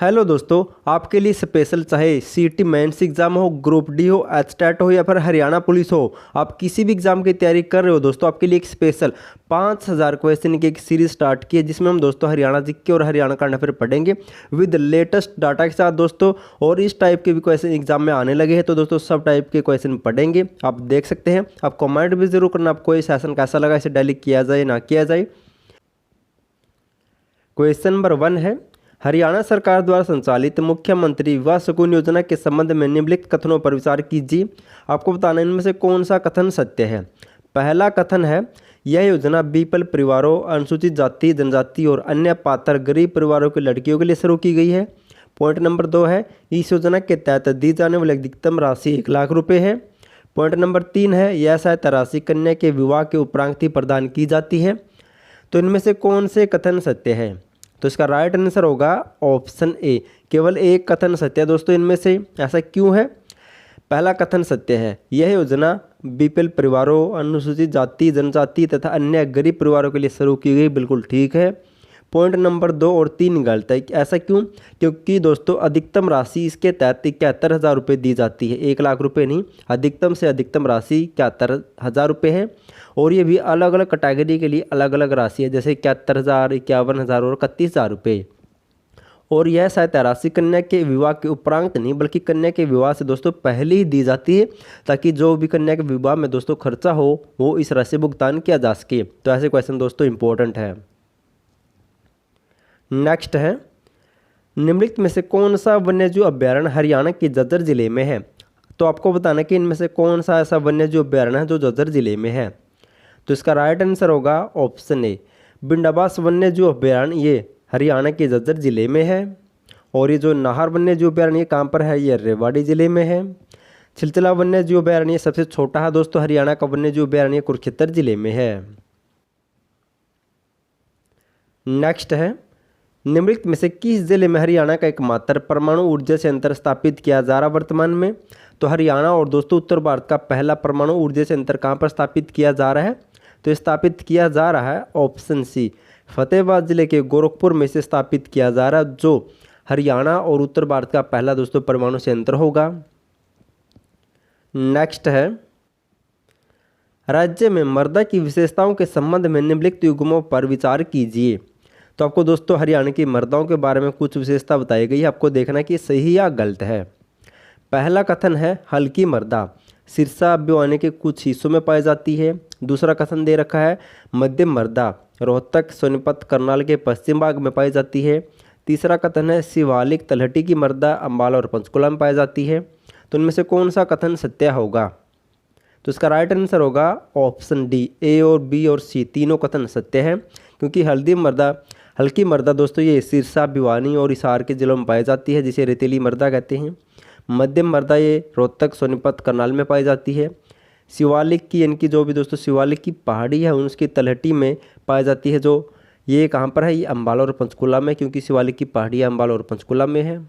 Hello दोस्तों, आपके लिए स्पेशल चाहे सीटी मेंस एग्जाम हो, ग्रुप डी हो, एचटेट हो या फिर हरियाणा पुलिस हो, आप किसी भी एग्जाम की तैयारी कर रहे हो दोस्तों, आपके लिए एक स्पेशल 5000 क्वेश्चन की एक सीरीज स्टार्ट की है जिसमें हम दोस्तों हरियाणा जीके और हरियाणा करंट अफेयर पढ़ेंगे विद लेटेस्ट डाटा के साथ दोस्तों। और इस टाइप के भी क्वेश्चन एग्जाम में आने लगे हैं तो दोस्तों सब टाइप के क्वेश्चन पढ़ेंगे, आप देख सकते हैं। आप कमेंट भी जरूर करना आपको ये सेशन कैसा लगा, इसे डेली किया जाए ना किया जाए। क्वेश्चन नंबर 1 है, हरियाणा सरकार द्वारा संचालित मुख्यमंत्री विवाह शगुन योजना के संबंध में निम्नलिखित कथनों पर विचार कीजिए। आपको बताना इनमें से कौन सा कथन सत्य है। पहला कथन है, यह योजना बीपीएल परिवारों, अनुसूचित जाति जनजाति और अन्य पात्र गरीब परिवारों की लड़कियों के लिए शुरू की गई है। पॉइंट नंबर 2 है, इस योजना के तहत दी जाने वाली अधिकतम राशि 1 लाख रुपये है। पॉइंट नंबर 3 है, यह सहायता राशि कन्या के विवाह के उपरांत ही प्रदान की जाती है। तो इनमें से कौन से कथन सत्य है? तो इसका राइट आंसर होगा ऑप्शन ए, केवल एक कथन सत्य है दोस्तों इनमें से। ऐसा क्यों है? पहला कथन सत्य है, यह योजना बीपीएल परिवारों, अनुसूचित जाति जनजाति तथा अन्य गरीब परिवारों के लिए शुरू की गई, बिल्कुल ठीक है। पॉइंट नंबर 2 और 3 गलत है। ऐसा क्यों? क्योंकि दोस्तों अधिकतम राशि इसके तहत 71,000 रुपये दी जाती है, 1 लाख रुपये नहीं, अधिकतम से अधिकतम राशि 71,000 रुपये है। और ये भी अलग अलग कैटेगरी के लिए अलग अलग राशि है, जैसे 71,000, 51,000 और 31,000 रुपये। और यह सहायता राशि कन्या के विवाह के उपरांत नहीं बल्कि कन्या के विवाह से दोस्तों पहले ही दी जाती है, ताकि जो भी कन्या के विवाह में दोस्तों खर्चा हो वो इस राशि भुगतान किया जा सके। तो ऐसे क्वेश्चन दोस्तों इंपॉर्टेंट है। नेक्स्ट है, निम्नलिखित में से कौन सा वन्यजीव अभ्यारण्य हरियाणा के झज्जर जिले में है। तो आपको बताना कि इनमें से कौन सा ऐसा वन्यजीव अभ्यारण्य है जो झज्जर जिले में है। तो इसका राइट आंसर होगा ऑप्शन ए, बिंडाबास वन्यजीव अभ्यारण्य, ये हरियाणा के झज्जर जिले में है। और ये जो नाहर वन्यजीव अभ्यारण्य ये कहाँ पर है? ये रेवाड़ी जिले में है। छिलचला वन्यजीव अभ्यारण्य सबसे छोटा है दोस्तों हरियाणा का वन्यजीव अभ्यारण्य, कुरुक्षेत्र जिले में है। नेक्स्ट है, निम्नलिखित में से किस जिले में हरियाणा का एकमात्र परमाणु ऊर्जा संयंत्र स्थापित किया जा रहा वर्तमान में। तो हरियाणा और दोस्तों उत्तर भारत का पहला परमाणु ऊर्जा संयंत्र कहाँ पर स्थापित किया जा रहा है? तो स्थापित किया जा रहा है ऑप्शन सी, फतेहाबाद जिले के गोरखपुर में से स्थापित किया जा रहा है, जो हरियाणा और उत्तर भारत का पहला दोस्तों परमाणु संयंत्र होगा। नेक्स्ट है, राज्य में मृदा की विशेषताओं के संबंध में निम्नलिखित युग्मों पर विचार कीजिए। तो आपको दोस्तों हरियाणा की मृदाओं के बारे में कुछ विशेषता बताई गई है, आपको देखना है कि सही या गलत है। पहला कथन है, हल्की मृदा सिरसा भिवानी के कुछ हिस्सों में पाई जाती है। दूसरा कथन दे रखा है, मध्यम मृदा रोहतक सोनीपत करनाल के पश्चिम भाग में पाई जाती है। तीसरा कथन है, शिवालिक तलहटी की मृदा अम्बाला और पंचकुला में पाई जाती है। तो इनमें से कौन सा कथन सत्य होगा? तो इसका राइट आंसर होगा ऑप्शन डी, ए और बी और सी तीनों कथन सत्य है। क्योंकि हल्की मृदा दोस्तों ये सिरसा भिवानी और हिसार के जिलों में पाई जाती है, जिसे रेतीली मृदा कहते हैं। मध्यम मृदा ये रोहतक सोनीपत करनाल में पाई जाती है। शिवालिक की इनकी जो भी दोस्तों शिवालिक की पहाड़ी है उसकी तलहटी में पाई जाती है, जो ये कहाँ पर है? ये अम्बाला और पंचकुला में, क्योंकि शिवालिक की पहाड़ी अम्बाला और पंचकुला में है।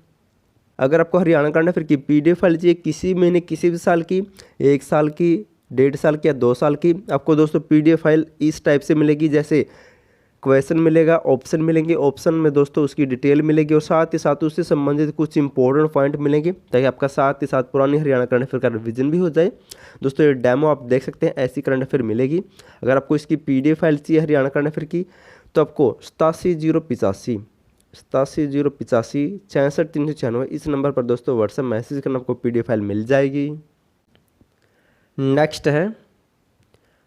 अगर आपको हरियाणा करंट अफेयर की PDF फाइल चाहिए किसी महीने किसी भी साल की, 1 साल की, 1.5 साल की या 2 साल की, आपको दोस्तों PDF फाइल इस टाइप से मिलेगी, जैसे क्वेश्चन मिलेगा, ऑप्शन मिलेंगे, ऑप्शन में दोस्तों उसकी डिटेल मिलेगी और साथ ही साथ उससे संबंधित कुछ इंपॉर्टेंट पॉइंट मिलेंगे, ताकि आपका साथ ही साथ पुरानी हरियाणा करंट अफेयर का रिवीजन भी हो जाए। दोस्तों ये डेमो आप देख सकते हैं, ऐसी करंट अफेयर मिलेगी। अगर आपको इसकी PDF फाइल चाहिए हरियाणा करंट अफेयर की, तो आपको 87 66 396 इस नंबर पर दोस्तों व्हाट्सएप मैसेज करना, आपको PDF फाइल मिल जाएगी। नेक्स्ट है,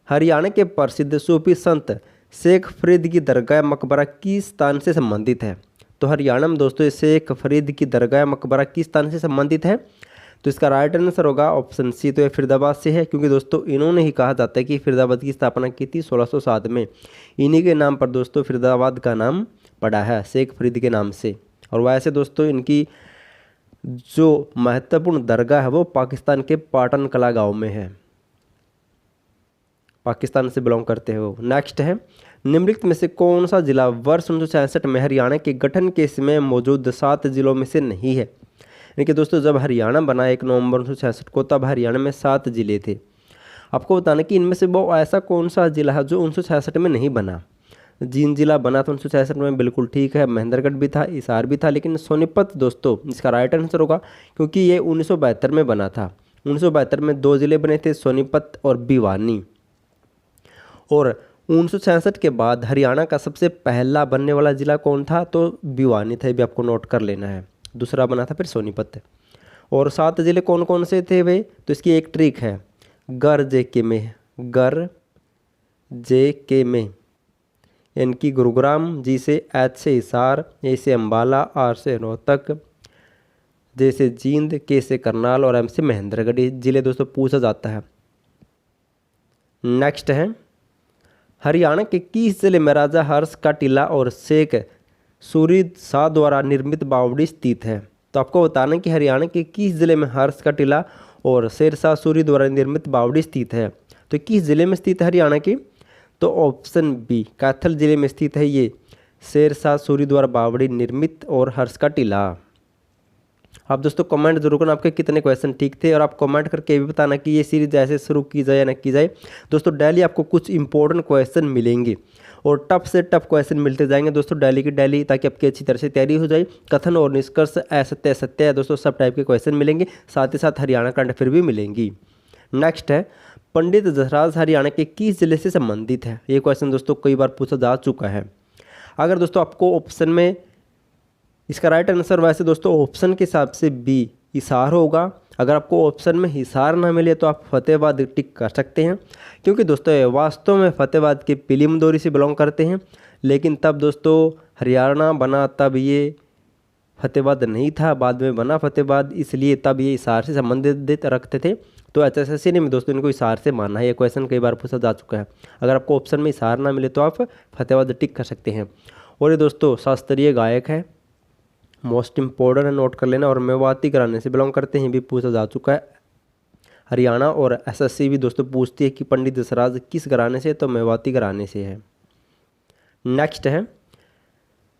हरियाणा के प्रसिद्ध सूफी संत शेख फरीद की दरगाह मकबरा किस स्थान से संबंधित है। तो हरियाणा में दोस्तों शेख फरीद की दरगाह मकबरा किस स्थान से संबंधित है? तो इसका राइट आंसर होगा ऑप्शन सी, तो ये फरीदाबाद से है, क्योंकि दोस्तों इन्होंने ही कहा जाता है कि फरीदाबाद की स्थापना की थी 1607 में। इन्हीं के नाम पर दोस्तों फरीदाबाद का नाम पड़ा है, शेख फरीद के नाम से। और वैसे दोस्तों इनकी जो महत्वपूर्ण दरगाह है वो पाकिस्तान के पाटन कला गाँव में है, पाकिस्तान से बिलोंग करते हो। नेक्स्ट है, निम्नलिखित में से कौन सा जिला वर्ष 1966 में हरियाणा के गठन के समय मौजूद 7 जिलों में से नहीं है। यानी कि दोस्तों जब हरियाणा बना 1 नवंबर 1966 को, तब हरियाणा में 7 जिले थे। आपको बताना कि इनमें से वो ऐसा कौन सा जिला है जो 1966 में नहीं बना। जींद जिला बना था 1966 में, बिल्कुल ठीक है। महेंद्रगढ़ भी था, हिसार भी था, लेकिन सोनीपत दोस्तों इसका राइट आंसर होगा, क्योंकि ये 1972 में बना था। 1972 में 2 जिले बने थे, सोनीपत और भिवानी। और 1966 के बाद हरियाणा का सबसे पहला बनने वाला जिला कौन था? तो भिवानी था, ये भी आपको नोट कर लेना है। दूसरा बना था फिर सोनीपत। और 7 जिले कौन कौन से थे वे? तो इसकी एक ट्रिक है, गर जे के में, गर जे के में, इनकी गुरुग्राम, जी से एच से हिसार, ए से अम्बाला, आर से रोहतक, जे से जींद, के से करनाल और एम से महेंद्रगढ़। ये जिले दोस्तों पूछा जाता है। नेक्स्ट है, हरियाणा के किस जिले में राजा हर्ष का टीला और शेख सूरी शाह द्वारा निर्मित बावड़ी स्थित है? तो आपको बताना कि हरियाणा के किस जिले में हर्ष का टीला और शेर शाह सूरी द्वारा निर्मित बावड़ी स्थित है? तो किस जिले में स्थित है हरियाणा के? तो ऑप्शन बी, कैथल जिले में स्थित है ये शेर शाह सूरी द्वारा बावड़ी निर्मित और हर्ष का टीला। आप दोस्तों कमेंट जरूर करना आपके कितने क्वेश्चन ठीक थे, और आप कमेंट करके ये भी बताना कि ये सीरीज ऐसे शुरू की जाए या ना की जाए। दोस्तों डेली आपको कुछ इंपॉर्टेंट क्वेश्चन मिलेंगे और टफ से टफ क्वेश्चन मिलते जाएंगे दोस्तों डेली की डेली, ताकि आपकी अच्छी तरह से तैयारी हो जाए। कथन और निष्कर्ष, असत्य सत्य है दोस्तों, सब टाइप के क्वेश्चन मिलेंगे, साथ ही साथ हरियाणा करंट अफेयर भी मिलेंगी। नेक्स्ट है, पंडित जसराज हरियाणा के किस जिले से संबंधित है? ये क्वेश्चन दोस्तों कई बार पूछा जा चुका है। अगर दोस्तों आपको ऑप्शन में इसका राइट आंसर, वैसे दोस्तों ऑप्शन के हिसाब से बी हिसार होगा। अगर आपको ऑप्शन में हिसार ना मिले तो आप फतेहाबाद टिक कर सकते हैं, क्योंकि दोस्तों वास्तव में फतेहाबाद के पीली मंदोरी से बिलोंग करते हैं, लेकिन तब दोस्तों हरियाणा बना तब ये फतेहाबाद नहीं था, बाद में बना फतेहाबाद, इसलिए तब ये हिसार से संबंधित रखते थे। तो HSSC ने दोस्तों इनको हिसार से माना है। ये क्वेश्चन कई बार पूछा जा चुका है। अगर आपको ऑप्शन में हिसार ना मिले तो आप फतेहाबाद टिक कर सकते हैं। और ये दोस्तों शास्त्रीय गायक है, मोस्ट इम्पोर्टेंट है, नोट कर लेना। और मेवाती घराने से बिलोंग करते हैं, भी पूछा जा चुका है हरियाणा। और SSC भी दोस्तों पूछती है कि पंडित जसराज किस घराने से? तो मेवाती घराने से है। नेक्स्ट है,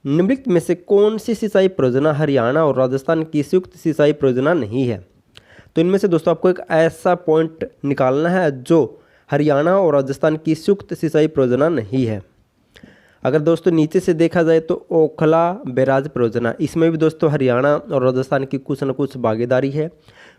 निम्नलिखित में से कौन सी सिंचाई परियोजना हरियाणा और राजस्थान की संयुक्त सिंचाई परियोजना नहीं है? तो इनमें से दोस्तों आपको एक ऐसा पॉइंट निकालना है जो हरियाणा और राजस्थान की संयुक्त सिंचाई परियोजना नहीं है। अगर दोस्तों नीचे से देखा जाए तो ओखला बैराज परियोजना, इसमें भी दोस्तों हरियाणा और राजस्थान की कुछ न कुछ भागीदारी है।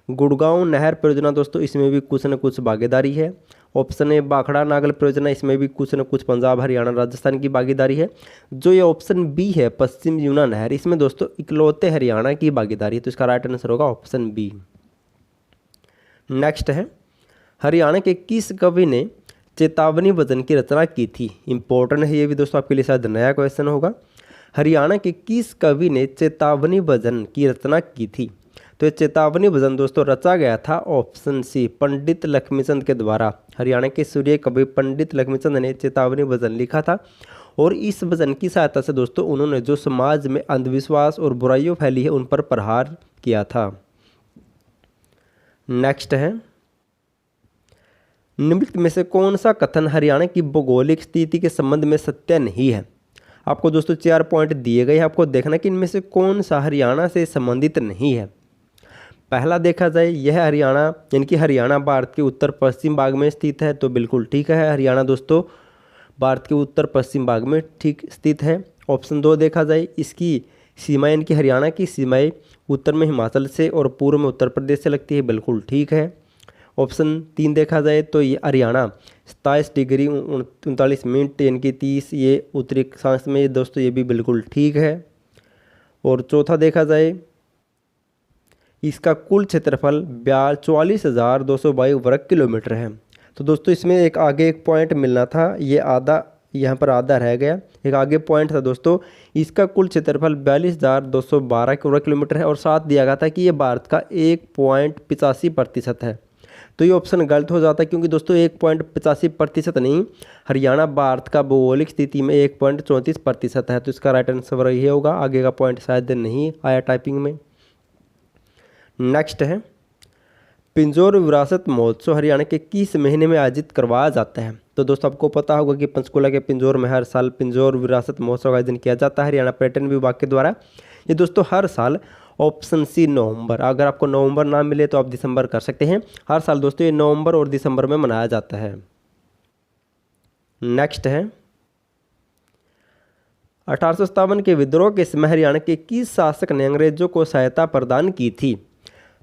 गुड़गांव नहर परियोजना दोस्तों, इसमें भी कुछ न कुछ भागीदारी है। ऑप्शन ए भाखड़ा नागल परियोजना, इसमें भी कुछ न कुछ पंजाब हरियाणा राजस्थान की भागीदारी है। जो ये ऑप्शन बी है पश्चिम यमुना नहर, इसमें दोस्तों इकलौते हरियाणा की भागीदारी है। तो इसका राइट आंसर होगा ऑप्शन बी। नेक्स्ट है, हरियाणा के किस कवि ने चेतावनी भजन की रचना की थी? इंपॉर्टेंट है ये भी दोस्तों, आपके लिए शायद नया क्वेश्चन होगा। हरियाणा के किस कवि ने चेतावनी भजन की रचना की थी? तो ये चेतावनी भजन दोस्तों रचा गया था ऑप्शन सी, पंडित लक्ष्मीचंद के द्वारा। हरियाणा के सूर्य कवि पंडित लक्ष्मीचंद ने चेतावनी भजन लिखा था, और इस भजन की सहायता से दोस्तों उन्होंने जो समाज में अंधविश्वास और बुराइयों फैली है उन पर प्रहार किया था। नेक्स्ट है, निम्नलिखित में से कौन सा कथन हरियाणा की भौगोलिक स्थिति के संबंध में सत्य नहीं है? आपको दोस्तों 4 पॉइंट दिए गए हैं, आपको देखना कि इनमें से कौन सा हरियाणा से संबंधित नहीं है। पहला देखा जाए, यह हरियाणा यानी कि हरियाणा भारत के उत्तर पश्चिम भाग में स्थित है, तो बिल्कुल ठीक है। हरियाणा दोस्तों भारत के उत्तर पश्चिम भाग में ठीक स्थित है। ऑप्शन 2 देखा जाए, इसकी सीमाएं यानी कि हरियाणा की सीमाएं उत्तर में हिमाचल से और पूर्व में उत्तर प्रदेश से लगती है, बिल्कुल ठीक है। ऑप्शन 3 देखा जाए तो ये हरियाणा 27 डिग्री 39 मिनट यानी कि 30 ये उत्तरी अक्षांश में दोस्तों, ये भी बिल्कुल ठीक है। और चौथा देखा जाए, इसका कुल क्षेत्रफल 44,222 वर्ग किलोमीटर है। तो दोस्तों इसमें एक आगे एक पॉइंट मिलना था, ये आधा यहाँ पर आधा रह गया। एक आगे पॉइंट था दोस्तों, इसका कुल क्षेत्रफल 42,212 वर्ग किलोमीटर है, और साथ दिया गया था कि ये भारत का 1.85% है। तो ये ऑप्शन गलत हो जाता है, क्योंकि दोस्तों 1.85% नहीं, हरियाणा भारत का भौगोलिक स्थिति में 1.34% है। तो इसका राइट आंसर ये होगा, आगे का पॉइंट शायद नहीं आया टाइपिंग में। नेक्स्ट है, पिंजौर विरासत महोत्सव हरियाणा के किस महीने में आयोजित करवाया जाता है? तो दोस्तों आपको पता होगा कि पंचकुला के पिंजौर में हर साल पिंजौर विरासत महोत्सव का आयोजन किया जाता है हरियाणा पर्यटन विभाग के द्वारा। ये दोस्तों हर साल ऑप्शन सी नवंबर, अगर आपको नवंबर ना मिले तो आप दिसंबर कर सकते हैं। हर साल दोस्तों ये नवंबर और दिसंबर में मनाया जाता है। नेक्स्ट है, 1857 के विद्रोह के समय हरियाणा के किस शासक ने अंग्रेजों को सहायता प्रदान की थी?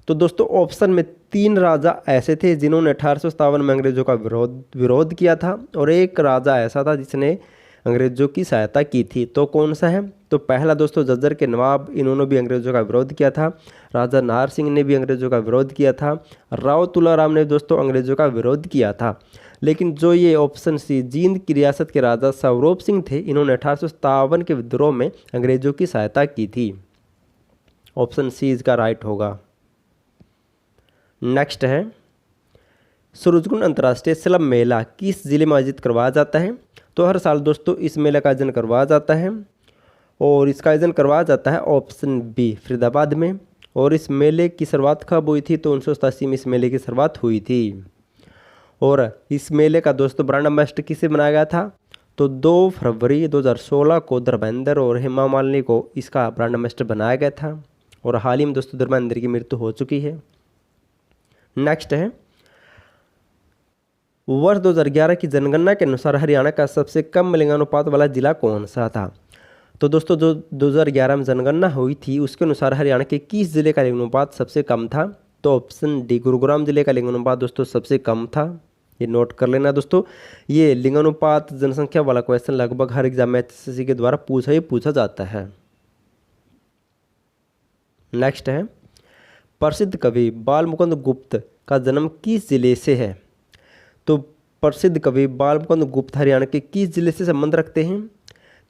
तो दोस्तों ऑप्शन में 3 राजा ऐसे थे जिन्होंने 1857 में अंग्रेजों का विरोध किया था, और एक राजा ऐसा था जिसने अंग्रेजों की सहायता की थी। तो कौन सा है? तो पहला दोस्तों झज्जर के नवाब, इन्होंने भी अंग्रेजों का विरोध किया था। राजा नाहर सिंह ने भी अंग्रेजों का विरोध किया था। राव तुलाराम ने दोस्तों अंग्रेजों का विरोध किया था। लेकिन जो ये ऑप्शन सी, जींद की रियासत के राजा सौरोभ सिंह थे, इन्होंने 1857 के विद्रोह में अंग्रेजों की सहायता की थी। ऑप्शन सी इसका राइट होगा। नेक्स्ट है, सूरजकुंड अंतर्राष्ट्रीय स्लम मेला किस जिले में आयोजित करवाया जाता है? तो हर साल दोस्तों इस मेले का आयोजन करवाया जाता है, और इसका आयोजन करवाया जाता है ऑप्शन बी फरीदाबाद में। और इस मेले की शुरुआत कब हुई थी? तो 1987 में इस मेले की शुरुआत हुई थी। और इस मेले का दोस्तों ब्रांड एम्बेसडर किसे बनाया गया था? तो 2 फरवरी 2016 को धर्मेंद्र और हेमा मालिनी को इसका ब्रांड एम्बेसडर बनाया गया था, और हाल ही में दोस्तों धर्मेंद्र की मृत्यु हो चुकी है। नेक्स्ट है, वर्ष 2011 की जनगणना के अनुसार हरियाणा का सबसे कम लिंगानुपात वाला जिला कौन सा था? तो दोस्तों जो 2011 में जनगणना हुई थी उसके अनुसार हरियाणा के किस जिले का लिंगानुपात सबसे कम था? तो ऑप्शन डी गुरुग्राम जिले का लिंगानुपात दोस्तों सबसे कम था। ये नोट कर लेना दोस्तों, ये लिंगानुपात जनसंख्या वाला क्वेश्चन लगभग हर एग्जाम में एचएसएससी के द्वारा पूछा जाता है। नेक्स्ट है, प्रसिद्ध कवि बाल मुकुंद गुप्त का जन्म किस जिले से है? तो प्रसिद्ध कवि बाल मुकुंद गुप्त हरियाणा के किस जिले से संबंध रखते हैं?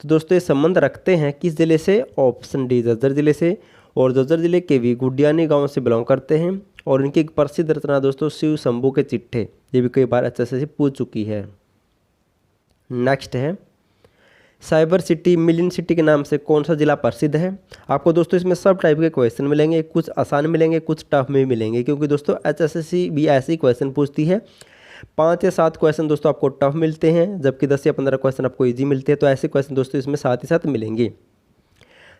तो दोस्तों ये संबंध रखते हैं किस जिले से? ऑप्शन डी झज्जर जिले से। और झज्जर जिले के भी गुडियानी गांव से बिलोंग करते हैं, और इनकी एक प्रसिद्ध रचना दोस्तों शिव शंभू के चिट्ठे, ये भी कई बार अच्छे से पूछ चुकी है। नेक्स्ट है, साइबर सिटी मिलियन सिटी के नाम से कौन सा जिला प्रसिद्ध है? आपको दोस्तों इसमें सब टाइप के क्वेश्चन मिलेंगे, कुछ आसान मिलेंगे, कुछ टफ में मिलेंगे, क्योंकि दोस्तों एचएसएससी भी ऐसे ही क्वेश्चन पूछती है। 5 या 7 क्वेश्चन दोस्तों आपको टफ मिलते हैं, जबकि 10 या 15 क्वेश्चन आपको इजी मिलते हैं। तो ऐसे क्वेश्चन दोस्तों इसमें साथ ही साथ मिलेंगे।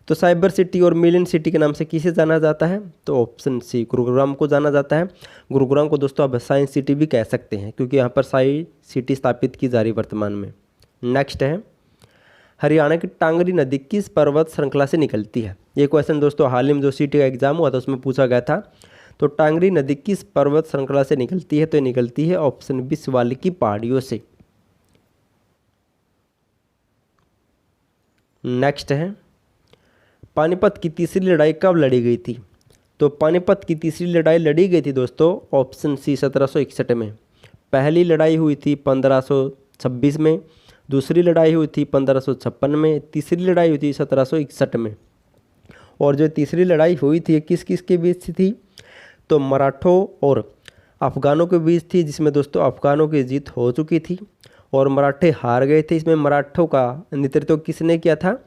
तो साइबर सिटी और मिलियन सिटी के नाम से किसे जाना जाता है? तो ऑप्शन सी गुरुग्राम को जाना जाता है। गुरुग्राम को दोस्तों आप साइंस सिटी भी कह सकते हैं, क्योंकि यहाँ पर साइंस सिटी स्थापित की जा रही वर्तमान में। नेक्स्ट है, हरियाणा की टांगरी नदी किस पर्वत श्रृंखला से निकलती है? ये क्वेश्चन दोस्तों हाल ही में जो सीटी का एग्जाम हुआ था उसमें पूछा गया था। तो टांगरी नदी किस पर्वत श्रृंखला से निकलती है? तो ये निकलती है ऑप्शन बी शिवालिक पहाड़ियों से। नेक्स्ट है, पानीपत की तीसरी लड़ाई कब लड़ी गई थी? तो पानीपत की तीसरी लड़ाई लड़ी गई थी दोस्तों ऑप्शन सी 1761 में। पहली लड़ाई हुई थी 1526 में, दूसरी लड़ाई हुई थी 1556 में, तीसरी लड़ाई हुई थी 1761 में। और जो तीसरी लड़ाई हुई थी किस किस के बीच थी? तो मराठों और अफ़गानों के बीच थी, जिसमें दोस्तों अफ़गानों की जीत हो चुकी थी और मराठे हार गए थे। इसमें मराठों का नेतृत्व किसने किया था?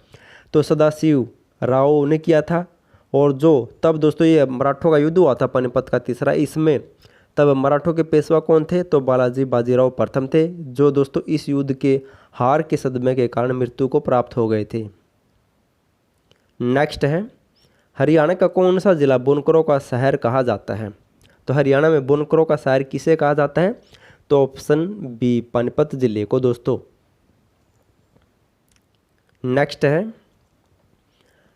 तो सदाशिव राव ने किया था। और जो तब दोस्तों ये मराठों का युद्ध हुआ था पानीपत का तीसरा, इसमें तब मराठों के पेशवा कौन थे? तो बालाजी बाजीराव प्रथम थे, जो दोस्तों इस युद्ध के हार के सदमे के कारण मृत्यु को प्राप्त हो गए थे। नेक्स्ट है, हरियाणा का कौन सा जिला बुनकरों का शहर कहा जाता है? तो हरियाणा में बुनकरों का शहर किसे कहा जाता है? तो ऑप्शन बी पानीपत जिले को दोस्तों। नेक्स्ट है,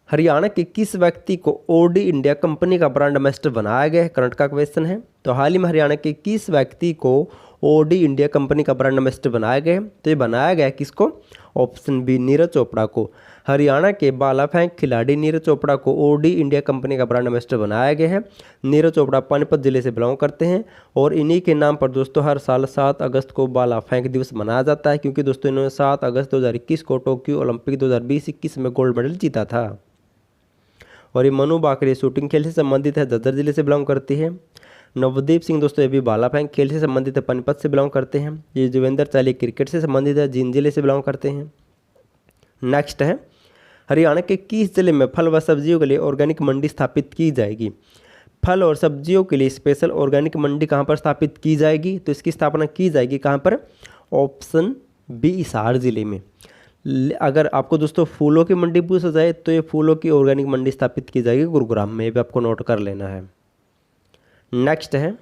हरियाणा के किस व्यक्ति को ओडी इंडिया कंपनी का ब्रांड एम्बेसडर बनाया गया है? करंट का क्वेश्चन है। तो हाल ही में हरियाणा के किस व्यक्ति को ओडी इंडिया कंपनी का ब्रांड एम्बेसडर बनाया गया है? तो ये बनाया गया है किसको? ऑप्शन बी नीरज चोपड़ा को। हरियाणा के भाला फेंक खिलाड़ी नीरज चोपड़ा को ओडी इंडिया कंपनी का ब्रांड एम्बेसडर बनाया गया है। नीरज चोपड़ा पानीपत जिले से बिलोंग करते हैं, और इन्हीं के नाम पर दोस्तों हर साल 7 अगस्त को भाला फेंक दिवस मनाया जाता है, क्योंकि दोस्तों इन्होंने 7 अगस्त 2021 को टोक्यो ओलंपिक 2020-21 में गोल्ड मेडल जीता था। और ये मनु बाकरे शूटिंग खेल से संबंधित है, झज्जर जिले से बिलोंग करती है। नवदीप सिंह दोस्तों ये भी भाला फेंक खेल से संबंधित है, पानीपत से बिलोंग करते हैं। ये जुवेंद्र चाली क्रिकेट से संबंधित है, जींद जिले से बिलोंग करते हैं। नेक्स्ट है, हरियाणा के किस जिले में फल व सब्जियों के लिए ऑर्गेनिक मंडी स्थापित की जाएगी? फल और सब्जियों के लिए स्पेशल ऑर्गेनिक मंडी कहाँ पर स्थापित की जाएगी? तो इसकी स्थापना की जाएगी कहाँ पर? ऑप्शन बी हिसार जिले में। अगर आपको दोस्तों फूलों की मंडी पूछा जाए तो ये फूलों की ऑर्गेनिक मंडी स्थापित की जाएगी गुरुग्राम में, ये भी आपको नोट कर लेना है। नेक्स्ट है,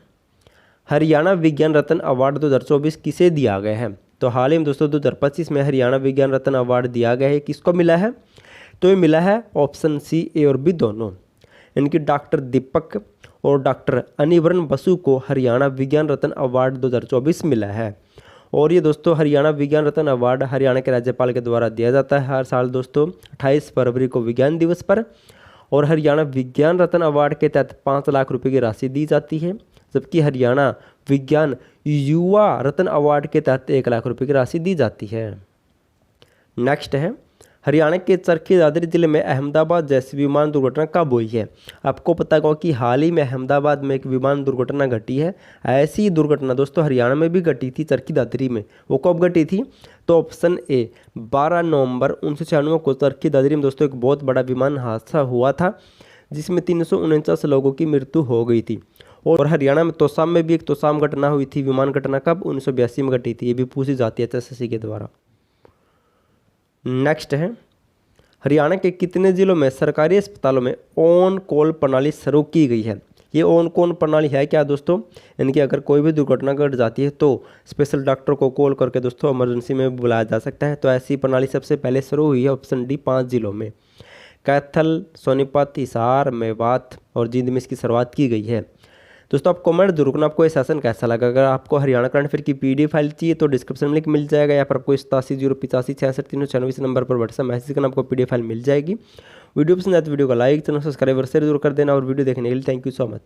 हरियाणा विज्ञान रत्न अवार्ड 2024 किसे दिया गया है? तो हाल ही में दोस्तों 2025 में हरियाणा विज्ञान रत्न अवार्ड दिया गया है। किसको मिला है? तो ये मिला है ऑप्शन सी, ए और बी दोनों। इनकी डॉक्टर दीपक और डॉक्टर अनिवरण बसु को हरियाणा विज्ञान रत्न अवार्ड 2024 मिला है। और ये दोस्तों हरियाणा विज्ञान रत्न अवार्ड हरियाणा के राज्यपाल के द्वारा दिया जाता है हर साल दोस्तों 28 फरवरी को विज्ञान दिवस पर। और हरियाणा विज्ञान रत्न अवार्ड के तहत 5 लाख रुपए की राशि दी जाती है, जबकि हरियाणा विज्ञान युवा रत्न अवार्ड के तहत 1 लाख रुपए की राशि दी जाती है। नेक्स्ट है, हरियाणा के चरखी दादरी जिले में अहमदाबाद जैसी विमान दुर्घटना कब हुई है? आपको पता होगा कि हाल ही में अहमदाबाद में एक विमान दुर्घटना घटी है। ऐसी दुर्घटना दोस्तों हरियाणा में भी घटी थी, चरखी दादरी में। वो कब घटी थी? तो ऑप्शन ए 12 नवंबर 1996 को चरखी दादरी में दोस्तों एक बहुत बड़ा विमान हादसा हुआ था, जिसमें 349 लोगों की मृत्यु हो गई थी। और हरियाणा में तोसाम में भी एक तोसाम घटना हुई थी। विमान घटना कब? 1982 में घटी थी। ये भी पूछी जाती है एसएससी के द्वारा। नेक्स्ट है, हरियाणा के कितने जिलों में सरकारी अस्पतालों में ऑन कॉल प्रणाली शुरू की गई है? ये ऑन कॉल प्रणाली है क्या दोस्तों? इनकी अगर कोई भी दुर्घटना घट जाती है तो स्पेशल डॉक्टर को कॉल करके दोस्तों इमरजेंसी में बुलाया जा सकता है। तो ऐसी प्रणाली सबसे पहले शुरू हुई है ऑप्शन डी 5 जिलों में, कैथल, सोनीपत, हिसार, मेवात और जींद में इसकी शुरुआत की गई है। दोस्तों आप कमेंट जरूर करना आपको ये सेशन कैसा लगा। अगर आपको हरियाणा करंट अफेयर की पीडीएफ फाइल चाहिए तो डिस्क्रिप्शन में लिंक मिल जाएगा, या पर आपको 8708566396 नंबर पर व्हाट्सएप मैसेज करना, आपको पीडीएफ फाइल मिल जाएगी। वीडियो पसंद आए तो वीडियो को लाइक, चैनल सब्सक्राइब और शेयर जरूर कर देना। और वीडियो देखने के लिए थैंक यू सो मच।